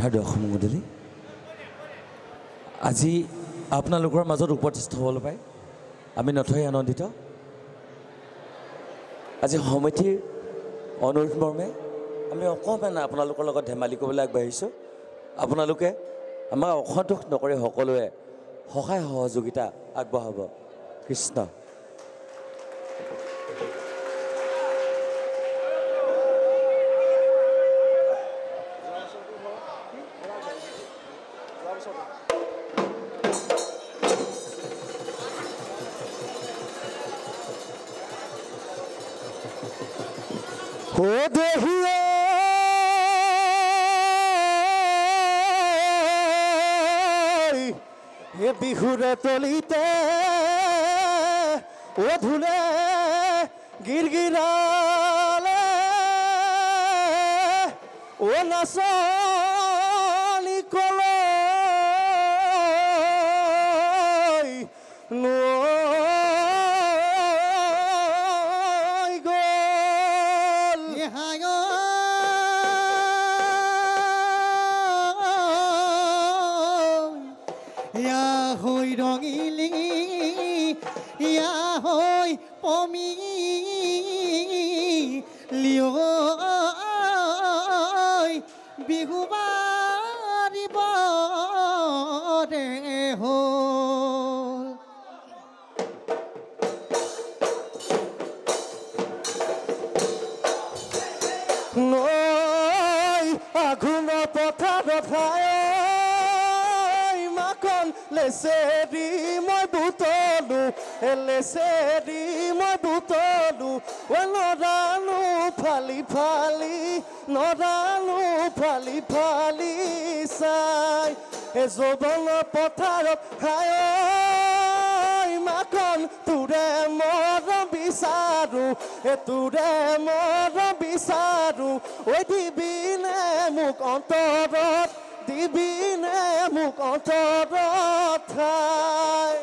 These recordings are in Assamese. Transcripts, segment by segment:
শ্ৰদ্ধাৰ দৰ্শক মণ্ডলী, আজি আপোনালোকৰ মাজত উপস্থিত হ'বলৈ পাই আমি নথৈ আনন্দিত। আজি সমিতিৰ অনুৰোধ মৰ্মে আমি অকণমান আপোনালোকৰ লগত ধেমালি কৰিবলৈ আগবাঢ়িছোঁ। আপোনালোকে আমাক অসন্তোষ নকৰি সকলোৱে সহায় সহযোগিতা আগবঢ়াব। কৃষ্ণ। ও দেহিয়ে এ বিহুৰে তলিতে ও ধুলে গিৰগিৰালে ও নাচনি কলৈ বিহু বাৰিব দে হ'ল নৈ আঘোণ পথাৰত মাখন লেচেৰি মই বুটলো লেচেৰি মই বুটলো নৰালো ফালি ফালি নৰালো ফালি ফালি চাই যৌৱন পথাৰত মাখন তোৰে মৰ বিচাৰো তোৰে মৰ বিচাৰো ঐ দিবিনে মোক অন্তৰত দিবিনে মোক অন্তৰত ঠাই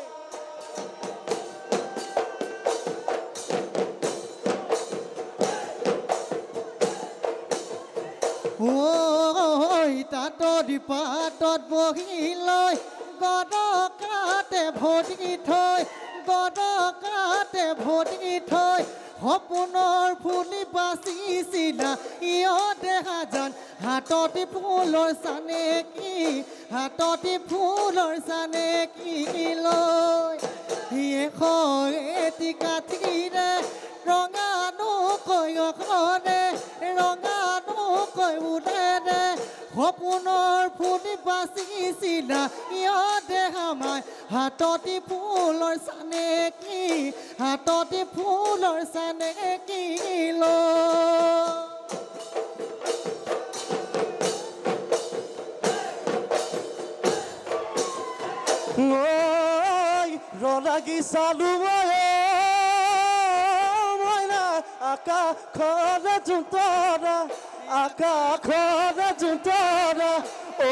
তাঁতৰ পাতত বহি লৈ গদকাতে ভৰি থৈ গদকাতে ভৰি থৈ সপোনৰ ফুলি বাচিছিলা ইহঁতে হাজান হাততে ফুলৰ চানেকি হাততে ফুলৰ চানেকি লৈ এটি কাঠিৰে ৰঙানো কৈ অখনে ৰঙানো কৈ উদেৰে সপোনৰ ফুলি বাচিছিলা ইহঁতে হামাই হাততে ফুলৰ চানেকি হাততে ফুলৰ চানেকি লৈ ৰলাগি চালো মইনা আকাশৰ জোঁতৰা আকাশৰ জোঁতৰা অ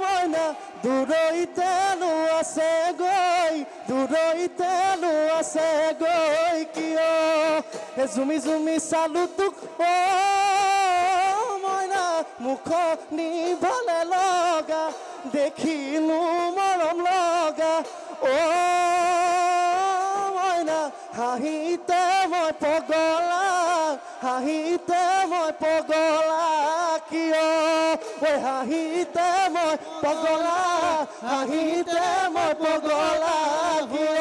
মইনা দূৰৈতেনো আছে গৈ দূৰৈতেনো আছে গৈ কিয় জুমি জুমি চালো তোক অ মইনা মুখ নিভালে লগা দেখিলো মৰম লগা অ মইনা হাঁহিতে মই পগলা হাঁহিতে মই পগলা কিয় ঐ হাঁহিতে মই পগলা হাঁহিতে মই পগলা কিয়